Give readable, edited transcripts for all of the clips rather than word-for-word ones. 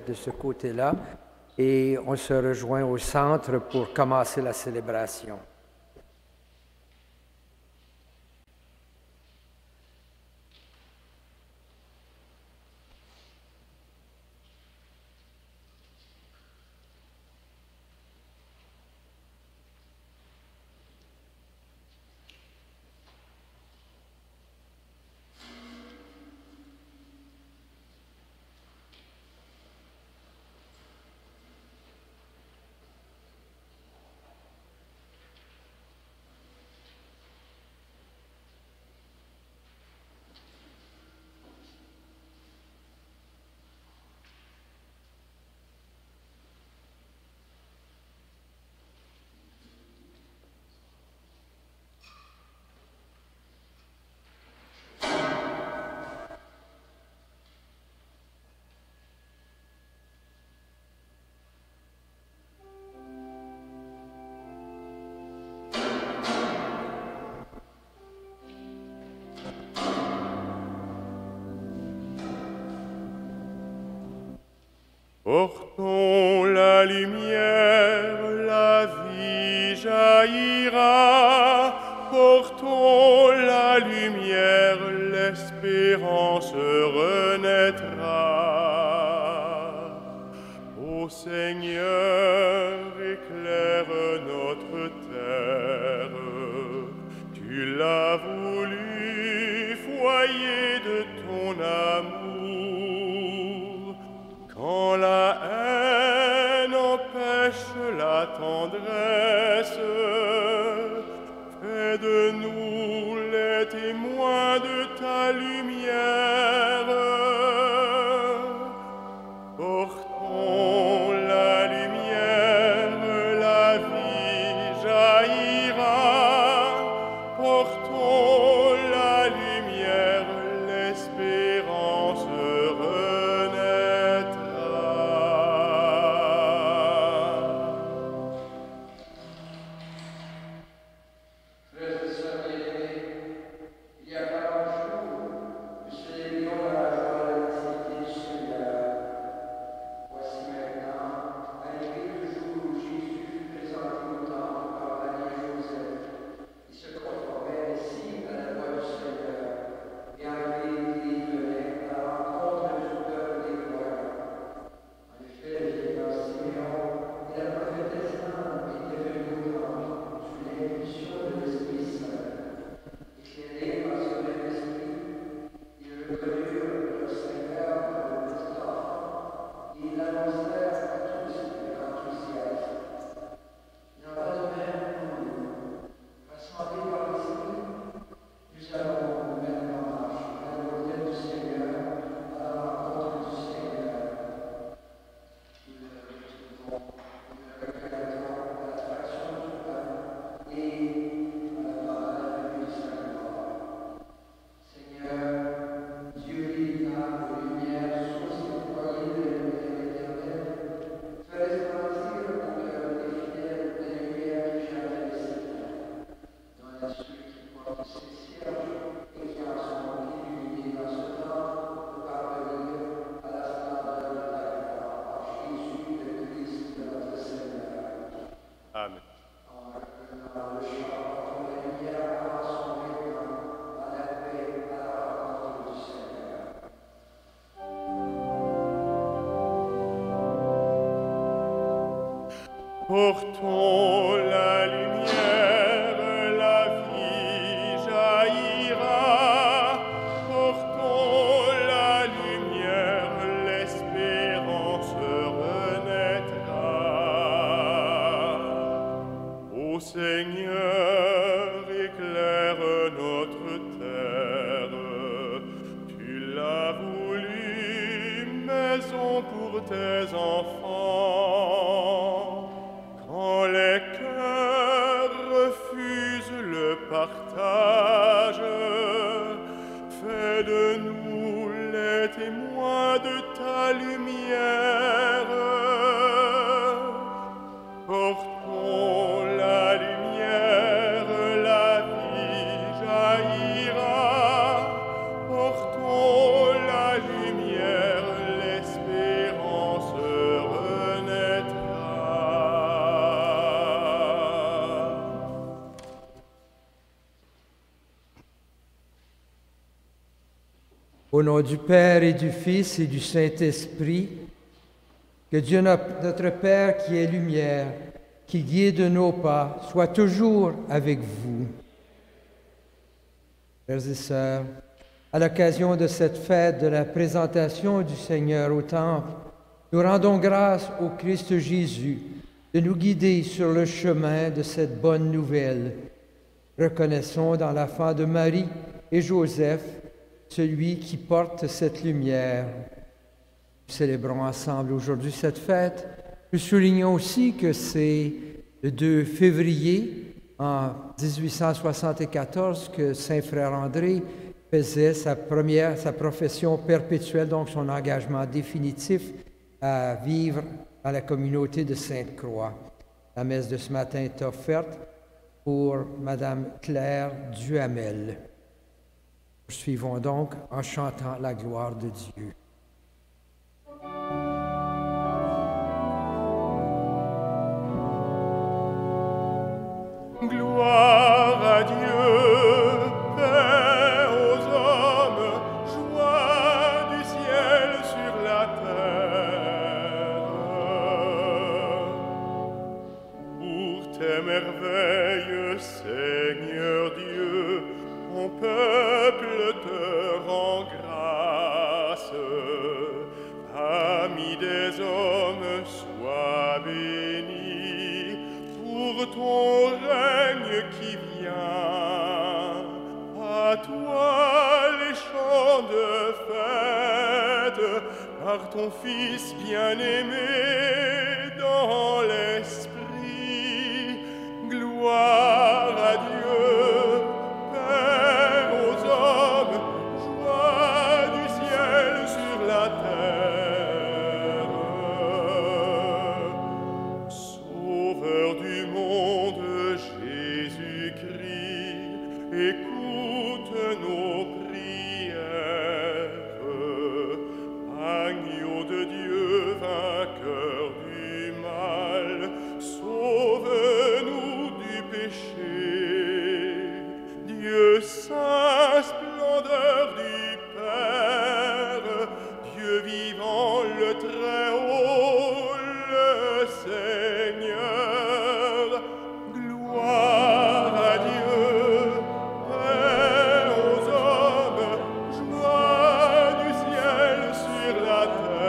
de ce côté-là. Et on se rejoint au centre pour commencer la célébration. Portons la lumière, la vie jaillira. Portons la lumière, l'espérance renaîtra. Ô Seigneur, éclaire notre terre. Tu l'as voulu, foyer de ton amour. Quand la haine empêche la tendresse, fais de nous les témoins de ta lumière. Portons la lumière, la vie jaillira. Portons la lumière, l'espérance renaîtra. Frères et sœurs bien-aimés, il y a 40 jours, nous célébrions la joie de la nativité du Seigneur. Voici maintenant arrivé le jour où Jésus fut présenté au temple par Marie et Joseph. Il se conformait ainsi à la voix du Seigneur, et en vérité il venait à la rencontre du peuple des croyants. En effet, le vieillard Siméon et la prophétesse Anne étaient venus au temple sous l'impulsion de l'Esprit Saint. Éclairés par ce même esprit, ils reconnurent leur Seigneur comme le petit enfant et ils l'annoncèrent à tous avec enthousiasme. Il en va de même pour nous. Rassemblés par l'Esprit, nous allons nous mettre en marche vers l'autel du Seigneur, à la rencontre du Seigneur. Nous le retrouvons, nous le regrettons à l'attraction du pain et à la venue de sa gloire. Seigneur, Dieu véritable de lumière, source et foyer de la lumière éternelle, fais resplendir au cœur des fidèles la lumière qui jamais ne s'éteint. Dans l'esprit qui porte ses cierges et qui en sont illuminés dans ce temps pour parvenir à la splendeur de ta gloire par Jésus le Christ notre Seigneur. Amen. En retenant le chant contre la lumière avant son règne, dans la paix à la rencontre du Seigneur. Portons la lumière, la vie jaillira. Portons la lumière, l'espérance renaîtra. Ô Seigneur, éclaire notre terre. Tu l'as voulu, maison pour tes enfants. Quand les cœurs refusent le partage, fais de nous les témoins de ta lumière. Portons la lumière, la vie jaillira. Portons la lumière, l'espérance Au nom du Père et du Fils et du Saint-Esprit, que Dieu notre Père qui est lumière, qui guide nos pas, soit toujours avec vous. Frères et sœurs, à l'occasion de cette fête de la présentation du Seigneur au Temple, nous rendons grâce au Christ Jésus de nous guider sur le chemin de cette bonne nouvelle. Reconnaissons dans l'enfant de Marie et Joseph celui qui porte cette lumière. Nous célébrons ensemble aujourd'hui cette fête. Nous soulignons aussi que c'est le 2 février en 1874 que Saint Frère André faisait sa profession perpétuelle, donc son engagement définitif à vivre dans la communauté de Sainte-Croix. La messe de ce matin est offerte pour Madame Claire Duhamel. Poursuivons donc en chantant la gloire de Dieu. Gloire à Dieu, paix aux hommes, joie du ciel sur la terre. Pour tes merveilles, Seigneur Dieu, mon peuple te rend grâce. Ami des hommes, sois béni pour ton règne qui vient. À toi les chants de fête, par ton Fils bien-aimé dans l'esprit. Gloire à Dieu, paix aux hommes, joie du ciel sur la terre. Sauveur du monde, Jésus-Christ, écoute nos prières. Agneau de Dieu, vainqueur du mal, sauve-nous du péché. Dieu saint, splendeur du Père, Dieu vivant, le Très-Haut, le Seigneur. Gloire à Dieu, paix aux hommes, joie du ciel sur la terre.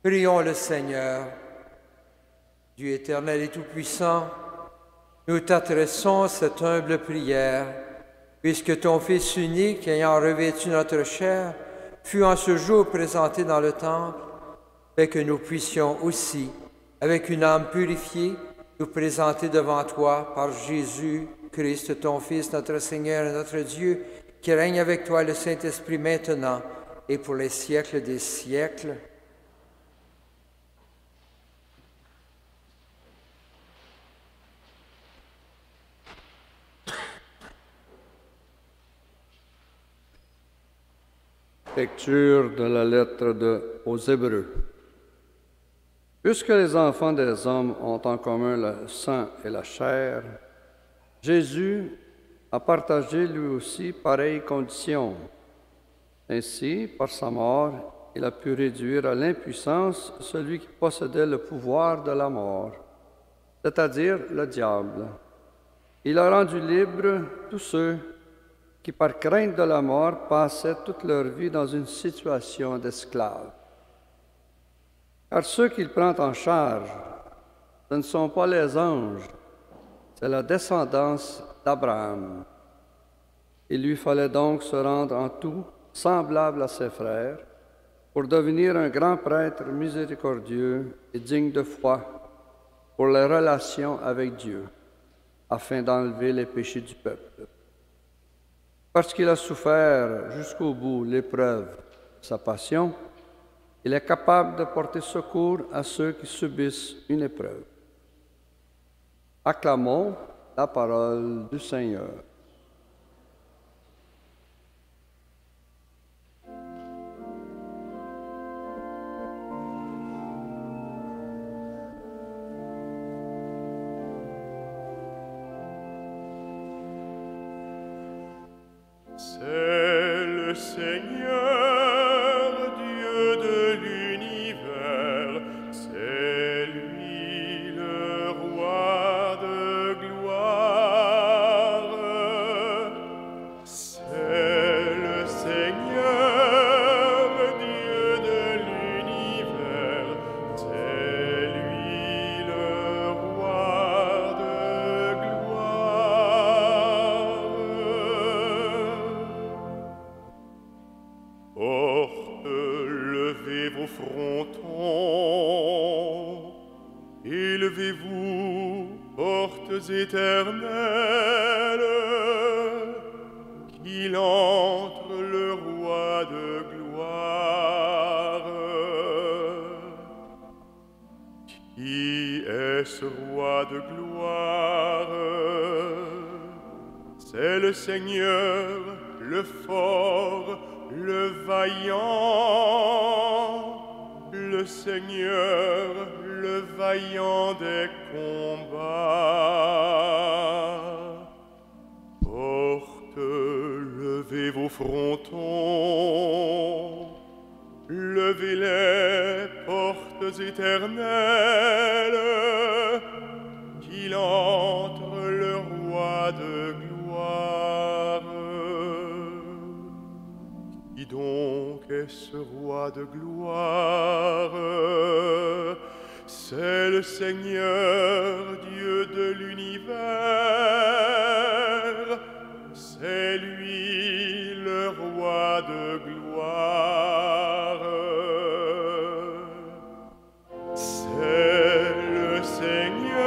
Prions le Seigneur. Dieu éternel et tout-puissant, nous t'adressons cette humble prière, puisque ton Fils unique, ayant revêtu notre chair, fut en ce jour présenté dans le temple, fait que nous puissions aussi, avec une âme purifiée, nous présenter devant toi par Jésus-Christ, ton Fils, notre Seigneur et notre Dieu, qui règne avec toi le Saint-Esprit maintenant et pour les siècles des siècles. Lecture de la lettre aux Hébreux. Puisque les enfants des hommes ont en commun le sang et la chair, Jésus a partagé lui aussi pareille condition. Ainsi, par sa mort, il a pu réduire à l'impuissance celui qui possédait le pouvoir de la mort, c'est-à-dire le diable. Il a rendu libres tous ceux qui, par crainte de la mort, passaient toute leur vie dans une situation d'esclave. Car ceux qu'il prend en charge, ce ne sont pas les anges, c'est la descendance d'Abraham. Il lui fallait donc se rendre en tout semblable à ses frères, pour devenir un grand prêtre miséricordieux et digne de foi pour les relations avec Dieu, afin d'enlever les péchés du peuple. Parce qu'il a souffert jusqu'au bout l'épreuve de sa passion, il est capable de porter secours à ceux qui subissent une épreuve. Acclamons la parole du Seigneur. Élevez-vous, portes éternelles, qu'il entre le roi de gloire. Qui est ce roi de gloire? C'est le Seigneur, le fort, le vaillant, le Seigneur, le vaillant des combats. Portes, levez vos frontons, levez-les, portes éternelles, qu'il entre le roi de gloire. Qui donc est ce roi de gloire? C'est le Seigneur, Dieu de l'univers. C'est lui le roi de gloire. C'est le Seigneur,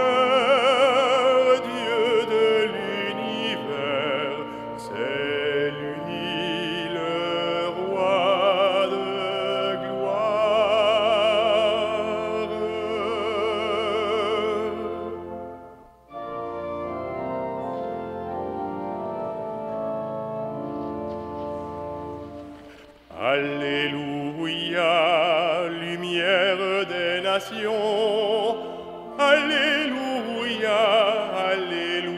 Dieu de l'univers. C'est lui le roi de gloire. Alléluia, lumière des nations. Alléluia, alléluia,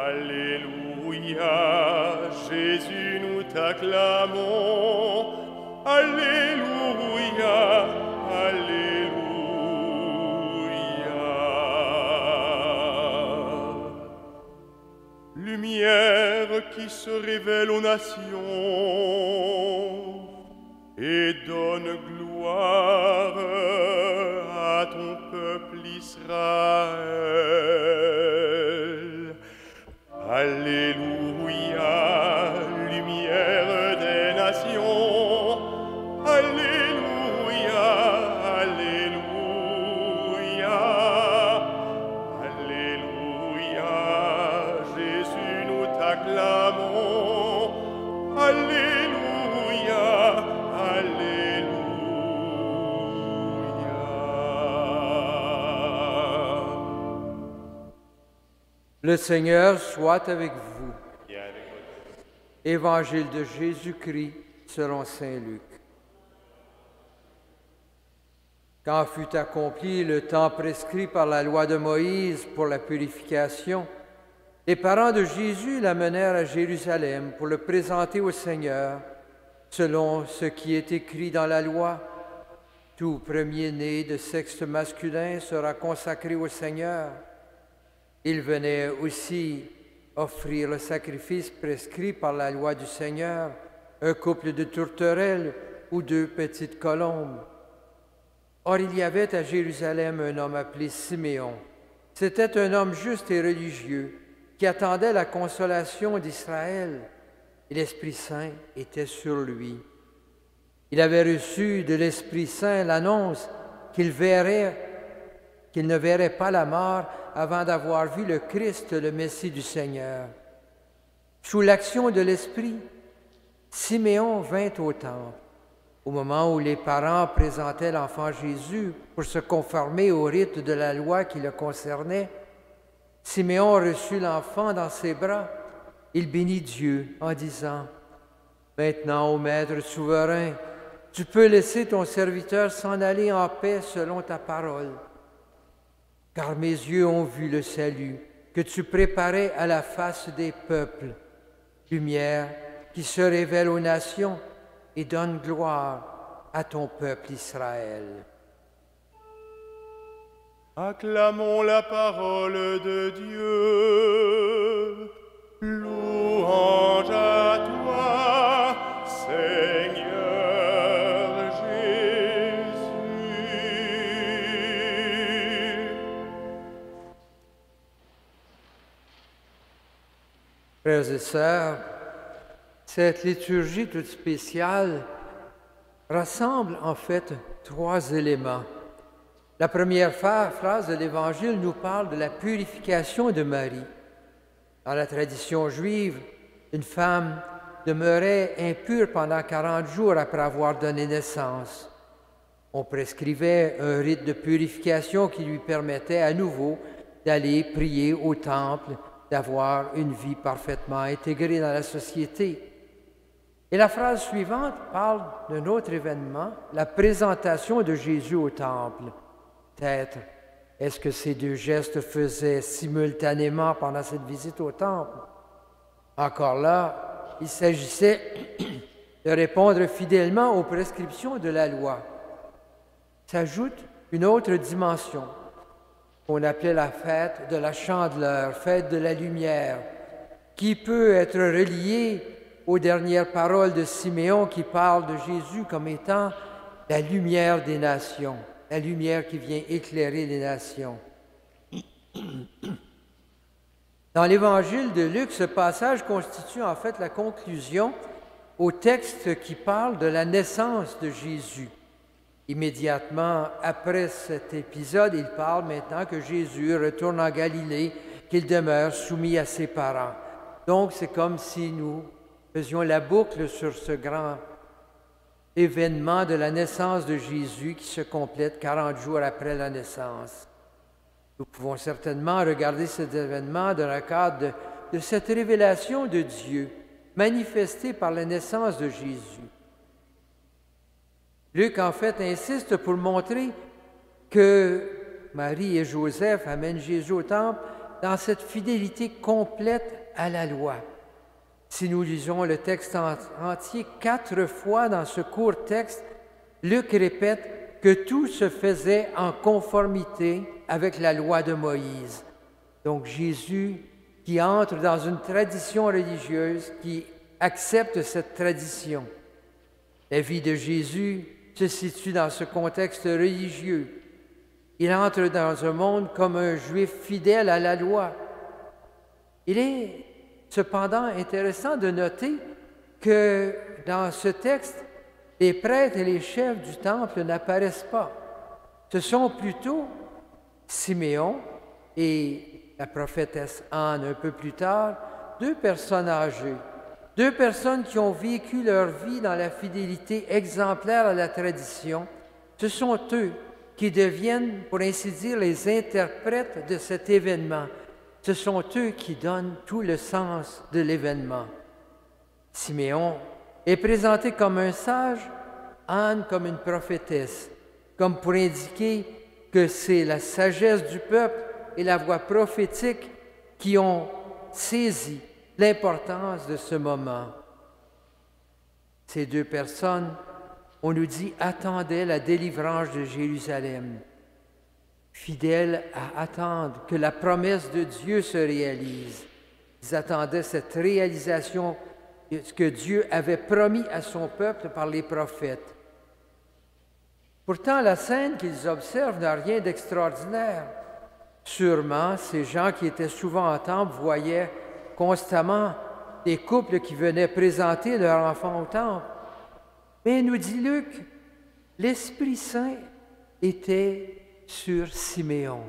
alléluia. Jésus, nous t'acclamons. Alléluia, alléluia. Lumière qui se révèle aux nations et donne gloire à ton peuple Israël. Alléluia, lumière des nations. Alléluia, alléluia, alléluia. Jésus, nous t'acclamons. Alléluia, alléluia. Le Seigneur soit avec vous. Évangile de Jésus-Christ selon saint Luc. Quand fut accompli le temps prescrit par la loi de Moïse pour la purification, les parents de Jésus l'amenèrent à Jérusalem pour le présenter au Seigneur, selon ce qui est écrit dans la loi. Tout premier-né de sexe masculin sera consacré au Seigneur. Il venait aussi offrir le sacrifice prescrit par la loi du Seigneur, un couple de tourterelles ou 2 petites colombes. Or, il y avait à Jérusalem un homme appelé Siméon. C'était un homme juste et religieux qui attendait la consolation d'Israël, et l'Esprit Saint était sur lui. Il avait reçu de l'Esprit Saint l'annonce qu'il ne verrait pas la mort avant d'avoir vu le Christ, le Messie du Seigneur. Sous l'action de l'Esprit, Siméon vint au temple. Au moment où les parents présentaient l'enfant Jésus pour se conformer au rite de la loi qui le concernait, Siméon reçut l'enfant dans ses bras. Il bénit Dieu en disant: « Maintenant, ô Maître souverain, tu peux laisser ton serviteur s'en aller en paix selon ta parole. Car mes yeux ont vu le salut que tu préparais à la face des peuples, lumière qui se révèle aux nations et donne gloire à ton peuple Israël. » Acclamons la parole de Dieu. Louange à toi, Seigneur Jésus. Frères et sœurs, cette liturgie toute spéciale rassemble en fait trois éléments. La première phrase de l'Évangile nous parle de la purification de Marie. Dans la tradition juive, une femme demeurait impure pendant 40 jours après avoir donné naissance. On prescrivait un rite de purification qui lui permettait à nouveau d'aller prier au temple, d'avoir une vie parfaitement intégrée dans la société. Et la phrase suivante parle d'un autre événement, la présentation de Jésus au temple. Peut-être, est-ce que ces deux gestes se faisaient simultanément pendant cette visite au temple? Encore là, il s'agissait de répondre fidèlement aux prescriptions de la loi. S'ajoute une autre dimension qu'on appelait la fête de la chandeleur, fête de la lumière, qui peut être reliée aux dernières paroles de Siméon qui parle de Jésus comme étant la lumière des nations, la lumière qui vient éclairer les nations. Dans l'Évangile de Luc, ce passage constitue en fait la conclusion au texte qui parle de la naissance de Jésus. Immédiatement après cet épisode, il parle maintenant que Jésus retourne en Galilée, qu'il demeure soumis à ses parents. Donc, c'est comme si nous faisions la boucle sur ce grand événement de la naissance de Jésus qui se complète 40 jours après la naissance. Nous pouvons certainement regarder cet événement dans le cadre de cette révélation de Dieu manifestée par la naissance de Jésus. Luc, en fait, insiste pour montrer que Marie et Joseph amènent Jésus au temple dans cette fidélité complète à la loi. Si nous lisons le texte entier 4 fois dans ce court texte, Luc répète que tout se faisait en conformité avec la loi de Moïse. Donc Jésus qui entre dans une tradition religieuse, qui accepte cette tradition. La vie de Jésus se situe dans ce contexte religieux. Il entre dans un monde comme un juif fidèle à la loi. Il est cependant intéressant de noter que dans ce texte, les prêtres et les chefs du temple n'apparaissent pas. Ce sont plutôt Siméon et la prophétesse Anne un peu plus tard, 2 personnes âgées, 2 personnes qui ont vécu leur vie dans la fidélité exemplaire à la tradition. Ce sont eux qui deviennent, pour ainsi dire, les interprètes de cet événement. Ce sont eux qui donnent tout le sens de l'événement. Siméon est présenté comme un sage, Anne comme une prophétesse, comme pour indiquer que c'est la sagesse du peuple et la voix prophétique qui ont saisi l'importance de ce moment. Ces 2 personnes, on nous dit, attendaient la délivrance de Jérusalem, fidèles à attendre que la promesse de Dieu se réalise. Ils attendaient cette réalisation, ce que Dieu avait promis à son peuple par les prophètes. Pourtant, la scène qu'ils observent n'a rien d'extraordinaire. Sûrement, ces gens qui étaient souvent en temple voyaient constamment des couples qui venaient présenter leur enfant au temple. Mais nous dit Luc, l'Esprit Saint était sur Siméon.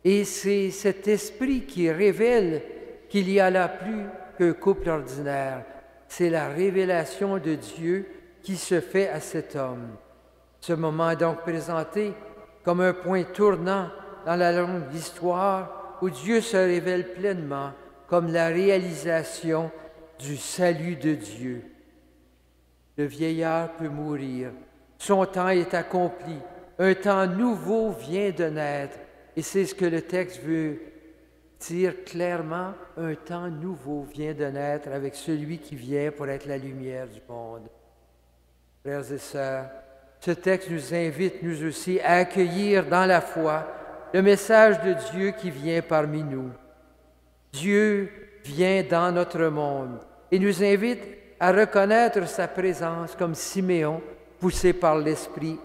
Et c'est cet esprit qui révèle qu'il y a là plus qu'un couple ordinaire. C'est la révélation de Dieu qui se fait à cet homme. Ce moment est donc présenté comme un point tournant dans la longue histoire où Dieu se révèle pleinement comme la réalisation du salut de Dieu. Le vieillard peut mourir. Son temps est accompli. Un temps nouveau vient de naître. Et c'est ce que le texte veut dire clairement. Un temps nouveau vient de naître avec celui qui vient pour être la lumière du monde. Frères et sœurs, ce texte nous invite, nous aussi, à accueillir dans la foi le message de Dieu qui vient parmi nous. Dieu vient dans notre monde et nous invite à reconnaître sa présence comme Siméon, poussé par l'Esprit,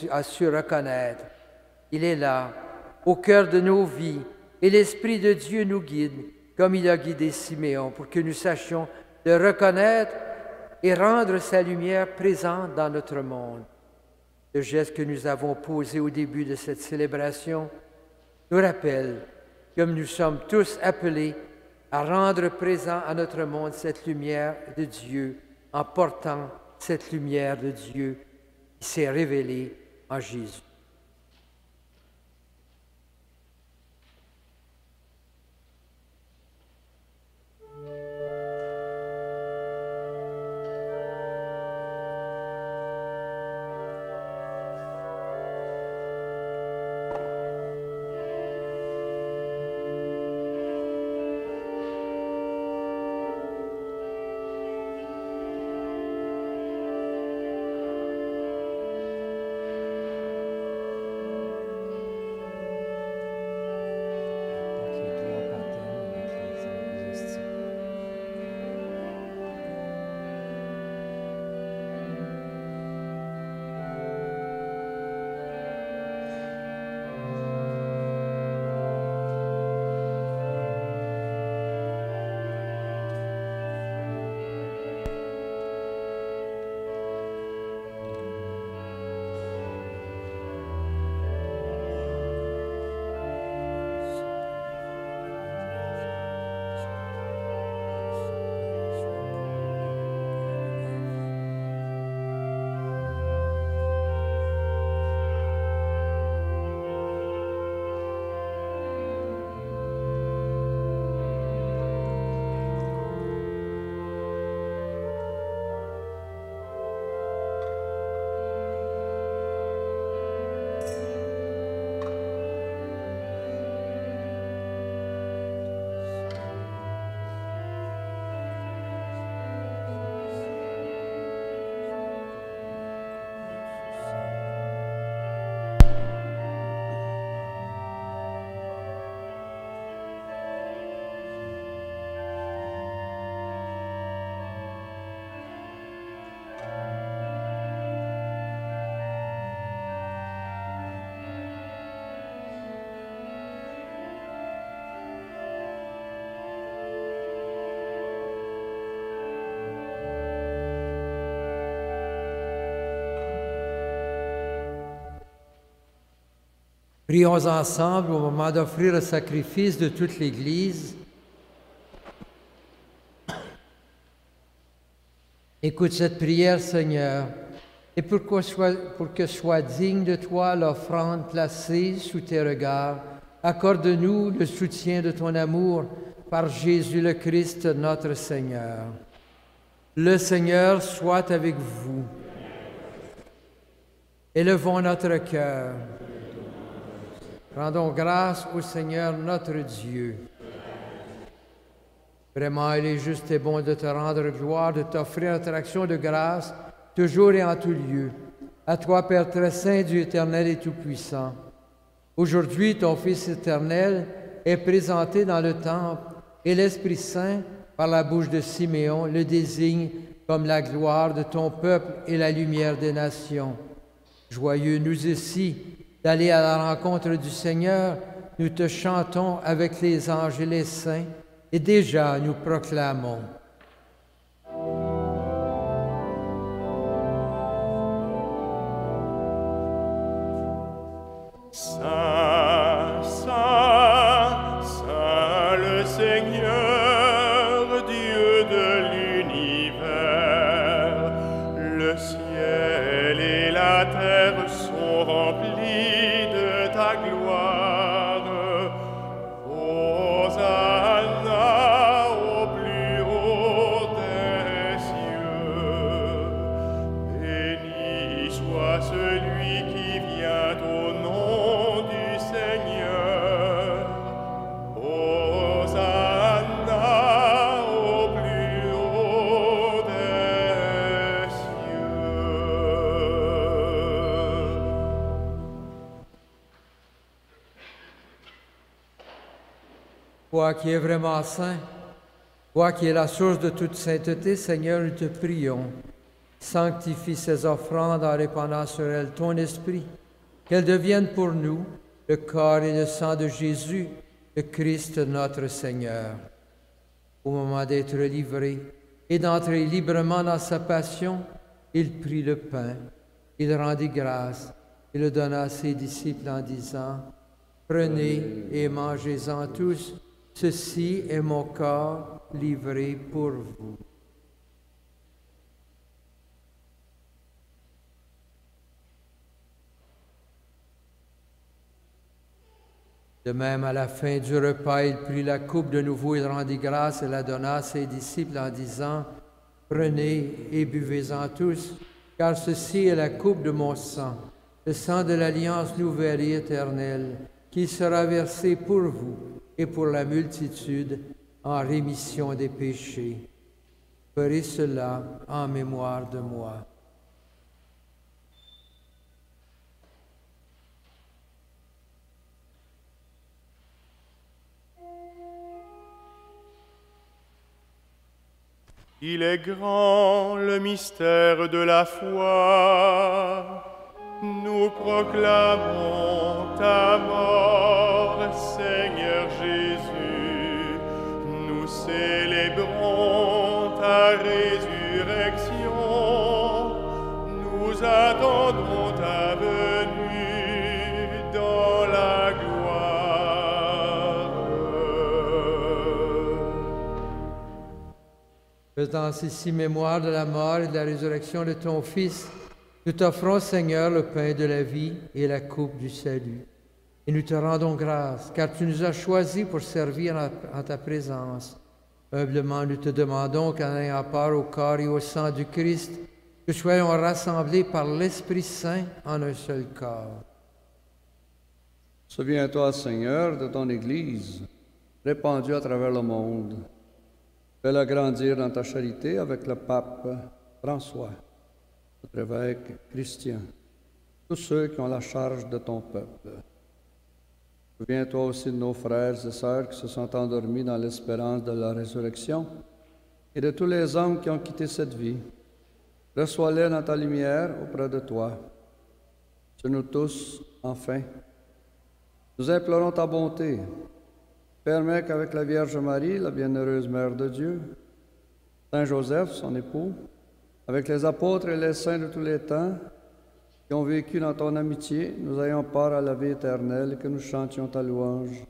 a su reconnaître. Il est là, au cœur de nos vies, et l'Esprit de Dieu nous guide, comme il a guidé Siméon, pour que nous sachions le reconnaître et rendre sa lumière présente dans notre monde. Le geste que nous avons posé au début de cette célébration nous rappelle, comme nous sommes tous appelés à rendre présent à notre monde cette lumière de Dieu, en portant cette lumière de Dieu qui s'est révélée en Jésus. Prions ensemble au moment d'offrir le sacrifice de toute l'Église. Écoute cette prière, Seigneur, et pour que soit digne de toi l'offrande placée sous tes regards, accorde-nous le soutien de ton amour par Jésus le Christ, notre Seigneur. Le Seigneur soit avec vous. Élevons notre cœur. Rendons grâce au Seigneur notre Dieu. Vraiment, il est juste et bon de te rendre gloire, de t'offrir notre action de grâce, toujours et en tout lieu. À toi, Père très saint, Dieu éternel et tout-puissant. Aujourd'hui, ton Fils éternel est présenté dans le temple et l'Esprit Saint, par la bouche de Siméon, le désigne comme la gloire de ton peuple et la lumière des nations. Joyeux nous aussi d'aller à la rencontre du Seigneur, nous te chantons avec les anges et les saints, et déjà nous proclamons. Saint, Saint, Saint le Seigneur, Dieu de l'univers, le ciel et la terre sont remplis de ta gloire. Hosanna au plus haut des cieux. Béni soit celui qui vient au nom du Seigneur. Hosanna au plus haut des cieux. Toi qui es vraiment saint, toi qui es la source de toute sainteté, Seigneur, nous te prions. Sanctifie ces offrandes en répandant sur elles ton esprit, qu'elles deviennent pour nous le corps et le sang de Jésus, le Christ notre Seigneur. Au moment d'être livré, et d'entrer librement dans sa passion, il prit le pain, il rendit grâce et le donna à ses disciples en disant, « Prenez et mangez-en tous, ceci est mon corps livré pour vous. » De même, à la fin du repas, il prit la coupe de nouveau, il rendit grâce et la donna à ses disciples en disant, « Prenez et buvez-en tous, car ceci est la coupe de mon sang, le sang de l'alliance nouvelle et éternelle, qui sera versé pour vous et pour la multitude en rémission des péchés. Ferez cela en mémoire de moi. » Il est grand le mystère de la foi. Nous proclamons ta mort, Seigneur Jésus. Nous célébrons ta résurrection. Nous attendons ta venue dans la gloire. Faisant ici mémoire de la mort et de la résurrection de ton Fils, nous t'offrons, Seigneur, le pain de la vie et la coupe du salut. Et nous te rendons grâce, car tu nous as choisis pour servir en ta présence. Humblement, nous te demandons qu'en ayant part au corps et au sang du Christ, nous soyons rassemblés par l'Esprit Saint en un seul corps. Souviens-toi, Seigneur, de ton Église, répandue à travers le monde. Fais-la grandir dans ta charité avec le pape François, notre évêque Christian, tous ceux qui ont la charge de ton peuple. Souviens-toi aussi de nos frères et sœurs qui se sont endormis dans l'espérance de la résurrection et de tous les hommes qui ont quitté cette vie. Reçois-les dans ta lumière auprès de toi. Sur nous tous, enfin, nous implorons ta bonté. Permets qu'avec la Vierge Marie, la bienheureuse Mère de Dieu, Saint Joseph, son époux, avec les apôtres et les saints de tous les temps qui ont vécu dans ton amitié, nous ayons part à la vie éternelle et que nous chantions ta louange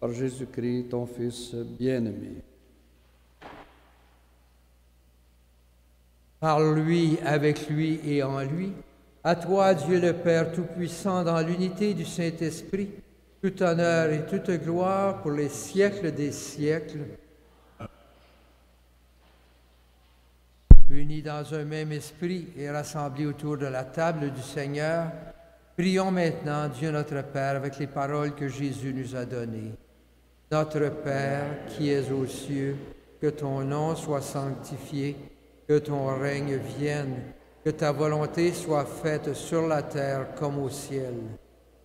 par Jésus-Christ, ton Fils bien-aimé. Par lui, avec lui et en lui, à toi, Dieu le Père Tout-Puissant, dans l'unité du Saint-Esprit, tout honneur et toute gloire pour les siècles des siècles. Unis dans un même esprit et rassemblés autour de la table du Seigneur, prions maintenant Dieu notre Père avec les paroles que Jésus nous a données. Notre Père qui es aux cieux, que ton nom soit sanctifié, que ton règne vienne, que ta volonté soit faite sur la terre comme au ciel.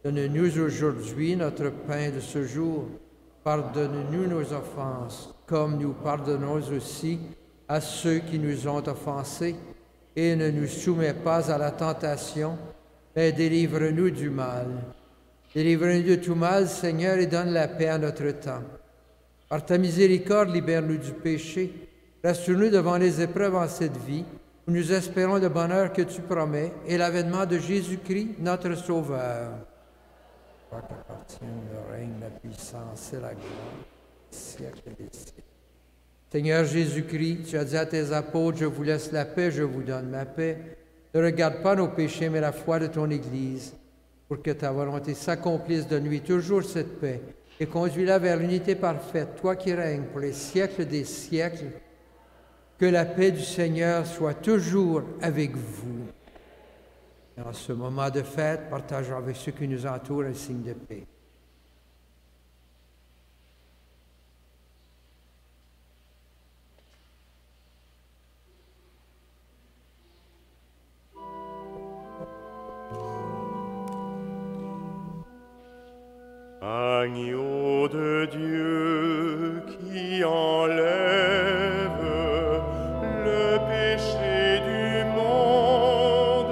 Donne-nous aujourd'hui notre pain de ce jour. Pardonne-nous nos offenses, comme nous pardonnons aussi à ceux qui nous ont offensés. Et ne nous soumets pas à la tentation, mais délivre-nous du mal. Délivre-nous de tout mal, Seigneur, et donne la paix à notre temps. Par ta miséricorde, libère-nous du péché. Rassure-nous devant les épreuves en cette vie, où nous espérons le bonheur que tu promets et l'avènement de Jésus-Christ, notre Sauveur. Toi qu'appartiennent le règne, la puissance et la gloire, siècle des siècles. Seigneur Jésus-Christ, tu as dit à tes apôtres, je vous laisse la paix, je vous donne ma paix. Ne regarde pas nos péchés, mais la foi de ton Église, pour que ta volonté s'accomplisse. Donne-lui toujours cette paix et conduis-la vers l'unité parfaite, toi qui règnes pour les siècles des siècles. Que la paix du Seigneur soit toujours avec vous. Et en ce moment de fête, partageons avec ceux qui nous entourent un signe de paix. Agneau de Dieu qui enlève le péché du monde,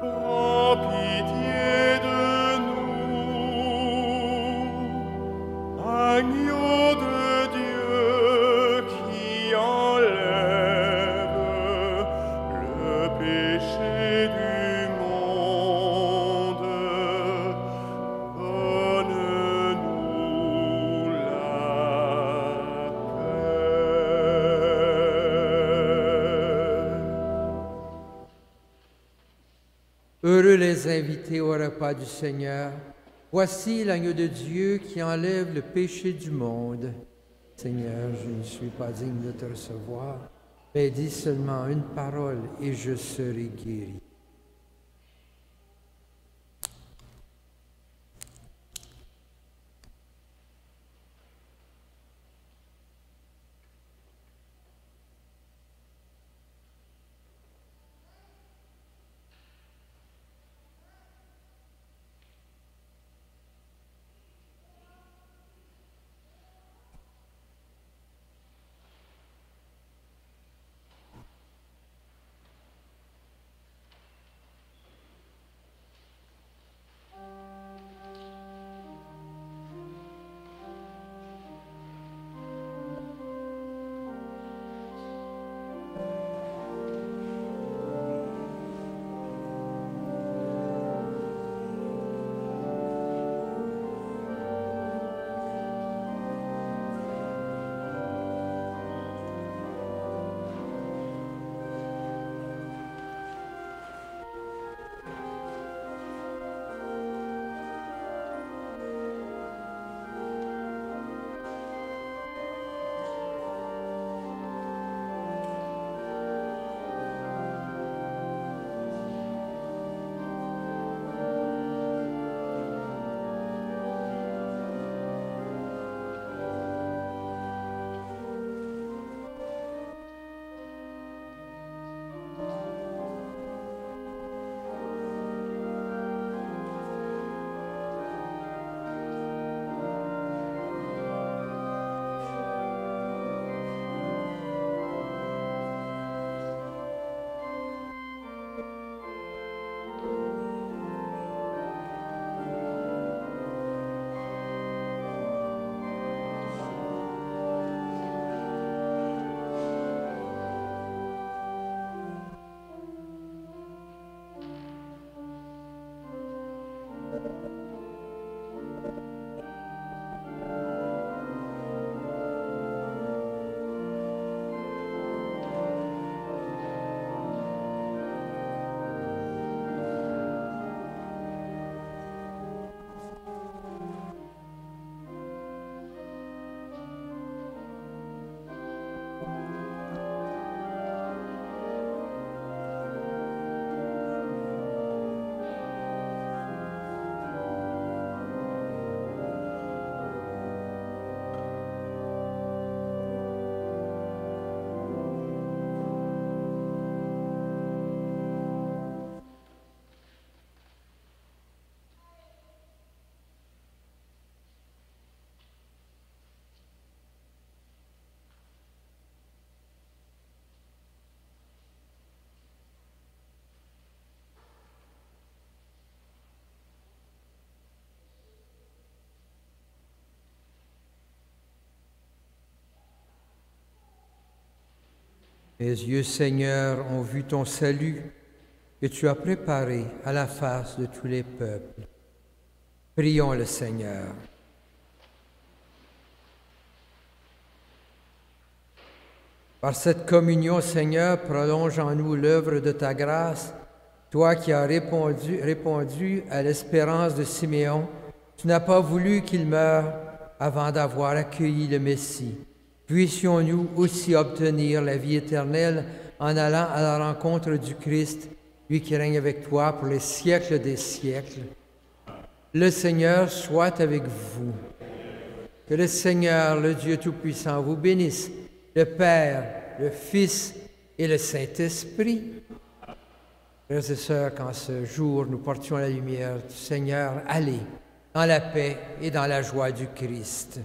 prends pitié de nous. Agneau de Dieu qui enlève Heureux les invités au repas du Seigneur. Voici l'agneau de Dieu qui enlève le péché du monde. Seigneur, je ne suis pas digne de te recevoir, mais dis seulement une parole et je serai guéri. Mes yeux, Seigneur, ont vu ton salut que tu as préparé à la face de tous les peuples. Prions le Seigneur. Par cette communion, Seigneur, prolonge en nous l'œuvre de ta grâce. Toi qui as répondu à l'espérance de Siméon, tu n'as pas voulu qu'il meure avant d'avoir accueilli le Messie. Puissions-nous aussi obtenir la vie éternelle en allant à la rencontre du Christ, lui qui règne avec toi pour les siècles des siècles. Le Seigneur soit avec vous. Que le Seigneur, le Dieu Tout-Puissant, vous bénisse, le Père, le Fils et le Saint-Esprit. Frères et sœurs, qu'en ce jour nous portions la lumière du Seigneur, allez dans la paix et dans la joie du Christ.